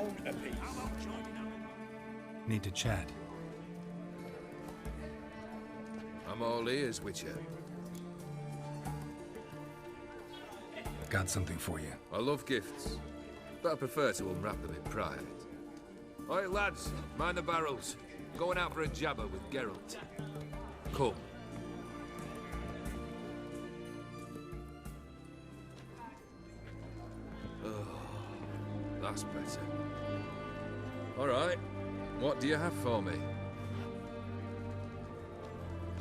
pound apiece. Need to chat. I'm all ears, Witcher. Got something for you. I love gifts, but I prefer to unwrap them in private. Oi, lads, mind the barrels. Going out for a jabber with Geralt. Come. Oh, that's better. All right, what do you have for me?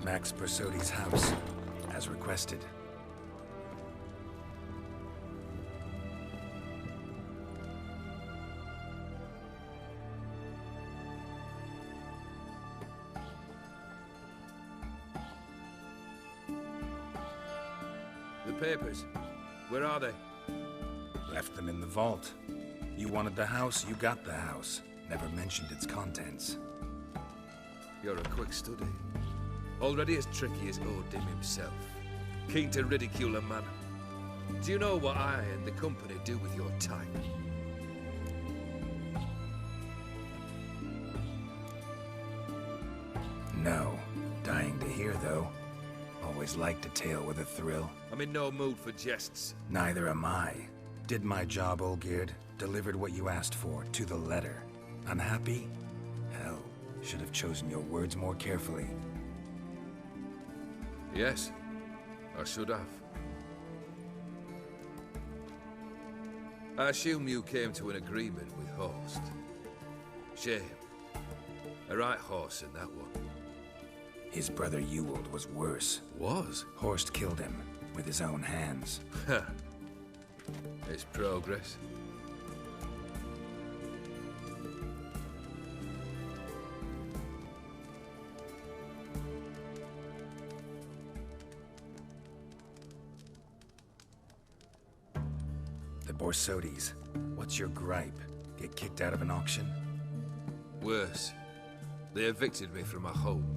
Max Bersodi's house, as requested. The papers, where are they? Left them in the vault. You wanted the house, you got the house. Never mentioned its contents. You're a quick study. Already as tricky as Odin himself. Keen to ridicule a man. Do you know what I and the company do with your time? No. Dying to hear, though. Always liked a tale with a thrill. I'm in no mood for jests. Neither am I. Did my job, Olgierd. Delivered what you asked for, to the letter. Unhappy? Hell, should have chosen your words more carefully. Yes, I should have. I assume you came to an agreement with Horst. Shame. A right horse in that one. His brother Ewald was worse. Was? Horst killed him, with his own hands. It's progress. The Bersodis. What's your gripe? Get kicked out of an auction? Worse. They evicted me from my home.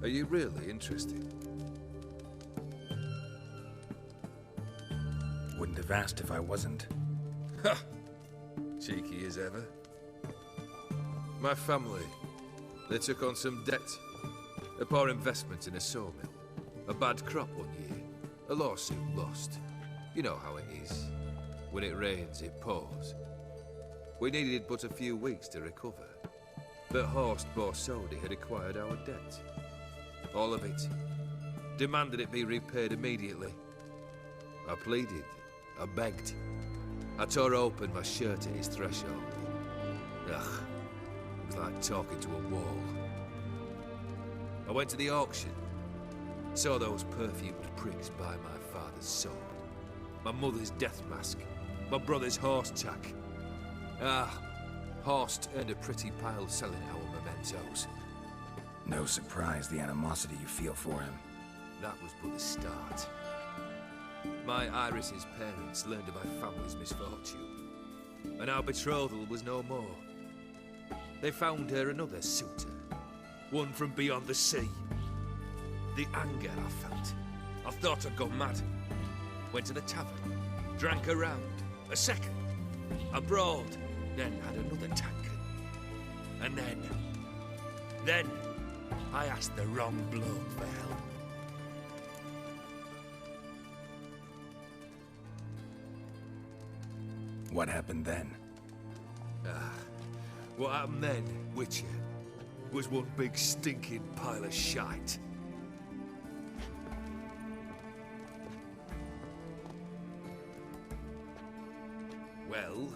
Are you really interested? Wouldn't have asked if I wasn't. Ha! Cheeky as ever. My family, they took on some debt. A poor investment in a sawmill. A bad crop one year. A lawsuit lost. You know how it is. When it rains, it pours. We needed but a few weeks to recover. But Horst Bersodi had acquired our debt. All of it. Demanded it be repaid immediately. I pleaded. I begged. I tore open my shirt at his threshold. Ugh. It was like talking to a wall. I went to the auction. Saw those perfumed pricks buy my father's sword. My mother's death mask. My brother's horse tack. Horst earned a pretty pile selling our mementos. No surprise the animosity you feel for him. That was but the start. My Iris's parents learned of my family's misfortune, and our betrothal was no more. They found her another suitor, one from beyond the sea. The anger I felt, I thought I'd gone mad. Went to the tavern, drank a round, a second, a broad, then had another tankard. And then, I asked the wrong bloke for help. What happened then? What happened then, Witcher, was one big stinking pile of shite. Well,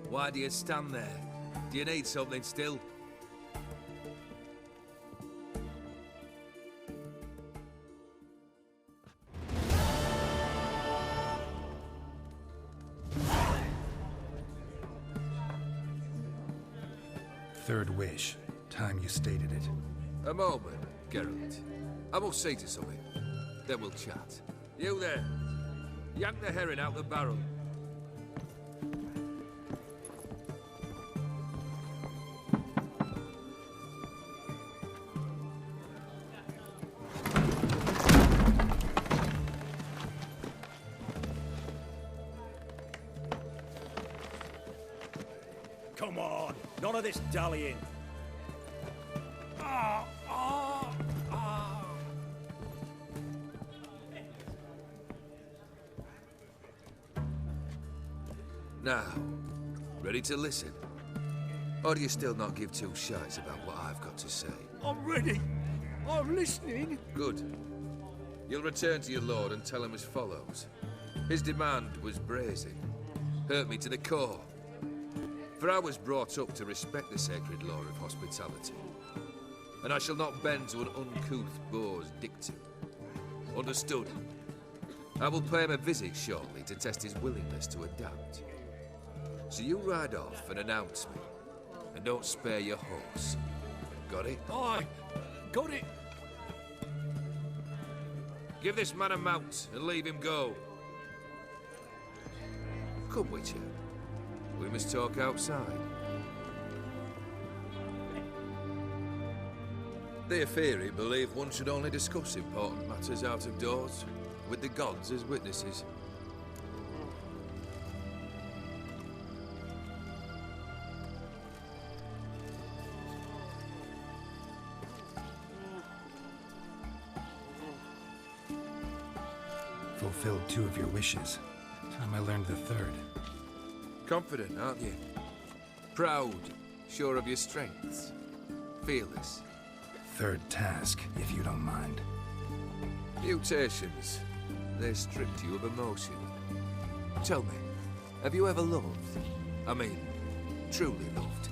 why do you stand there? Do you need something still? Third wish. Time you stated it. A moment, Geralt. I must see to something. Then we'll chat. You there. Yank the herring out the barrel. Come on, none of this dallying. Now, ready to listen? Or do you still not give two shites about what I've got to say? I'm ready. I'm listening. Good. You'll return to your lord and tell him as follows. His demand was brazen. Hurt me to the core. For I was brought up to respect the sacred law of hospitality. And I shall not bend to an uncouth boor's dictum. Understood? I will pay him a visit shortly to test his willingness to adapt. So you ride off and announce me. And don't spare your horse. Got it? Aye, got it. Give this man a mount and leave him go. Come, Witcher. We must talk outside. The Aetheri believe one should only discuss important matters out of doors, with the gods as witnesses. Fulfilled 2 of your wishes. Time I learned the 3rd. Confident, aren't you? Proud, sure of your strengths. Fearless. 3rd task, if you don't mind. Mutations. They stripped you of emotion. Tell me, have you ever loved? I mean, truly loved?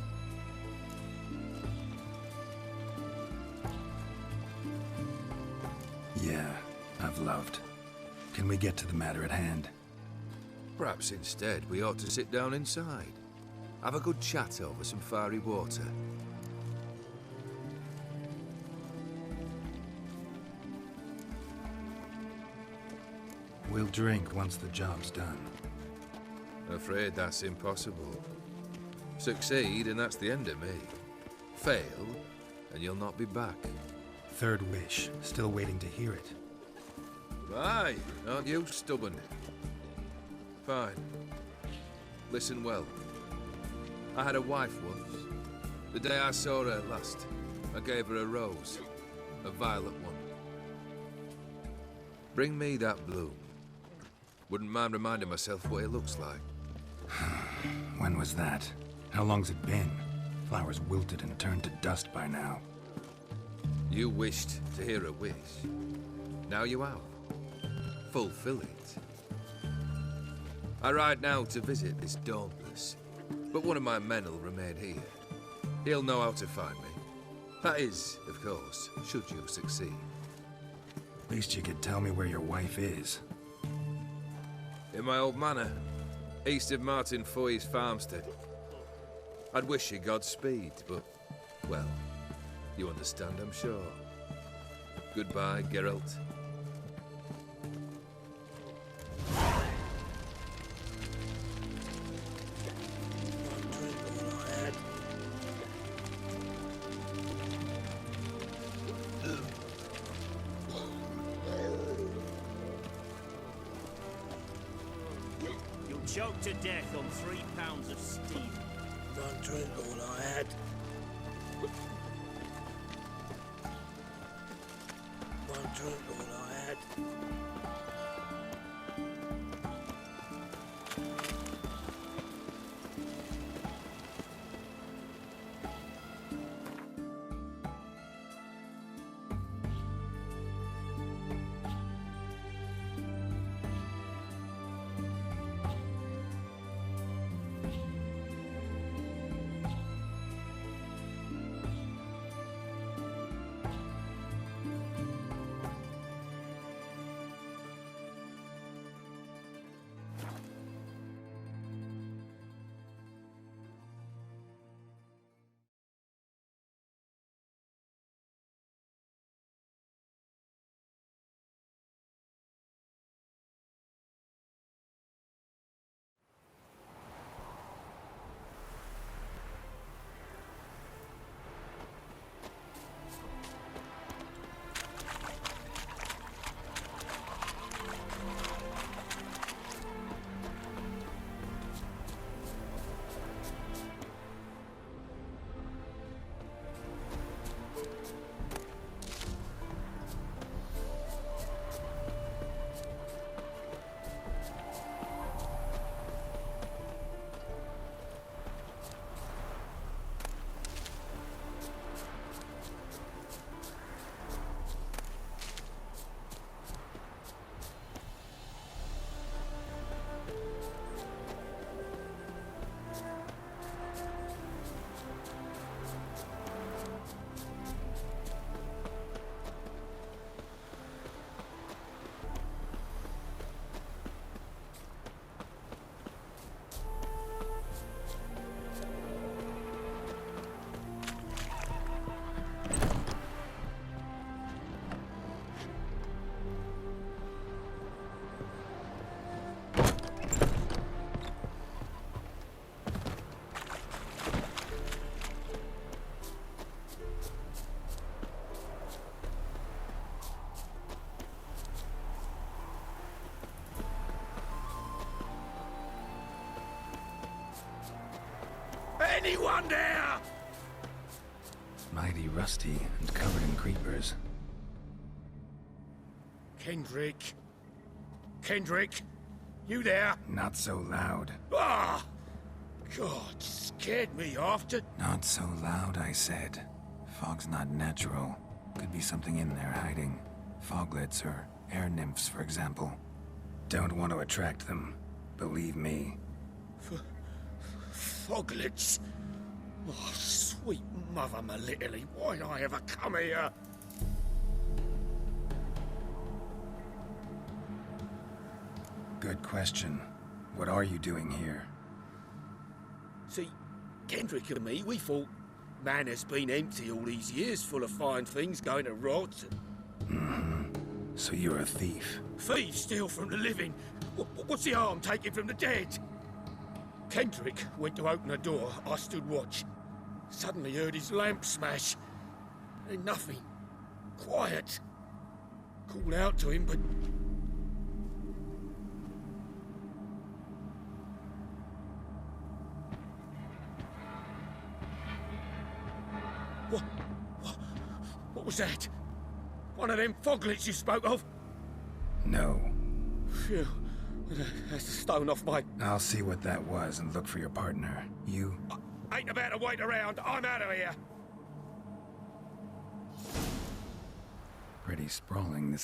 Yeah, I've loved. Can we get to the matter at hand? Perhaps instead we ought to sit down inside. Have a good chat over some fiery water. We'll drink once the job's done. Afraid that's impossible. Succeed and that's the end of me. Fail and you'll not be back. 3rd wish, still waiting to hear it. Aye, aren't you stubborn? Fine. Listen well. I had a wife once. The day I saw her last, I gave her a rose. A violet one. Bring me that bloom. Wouldn't mind reminding myself what it looks like. When was that? How long's it been? Flowers wilted and turned to dust by now. You wished to hear a wish. Now you have. Fulfill it. I ride now to visit this Dauntless, but one of my men will remain here. He'll know how to find me. That is, of course, should you succeed. At least you could tell me where your wife is. In my old manor, east of Martin Foy's farmstead. I'd wish you Godspeed, but, well, you understand, I'm sure. Goodbye, Geralt. Choked to death on 3 pounds of steam. Don't drink all I had. Don't drink all I had. anyone there? Mighty rusty and covered in creepers. Kendrick? Kendrick? You there? Not so loud. Ah! God, scared me after. Not so loud, I said. Fog's not natural. Could be something in there hiding. Foglets or air nymphs, for example. Don't want to attract them. Believe me. Foglets? Oh, sweet mother Melitterly, why'd I ever come here? Good question. What are you doing here? See, Kendrick and me, we thought Manor's been empty all these years, full of fine things going to rot. So you're a thief. Thieves steal from the living. What's the harm taking from the dead? Kendrick went to open the door. I stood watch. Suddenly heard his lamp smash. Then nothing. Quiet. Called out to him, but... What was that? One of them foglets you spoke of? No. Phew. That's a stone off my... I'll see what that was and look for your partner. You... Ain't about to wait around. I'm out of here. Pretty sprawling, this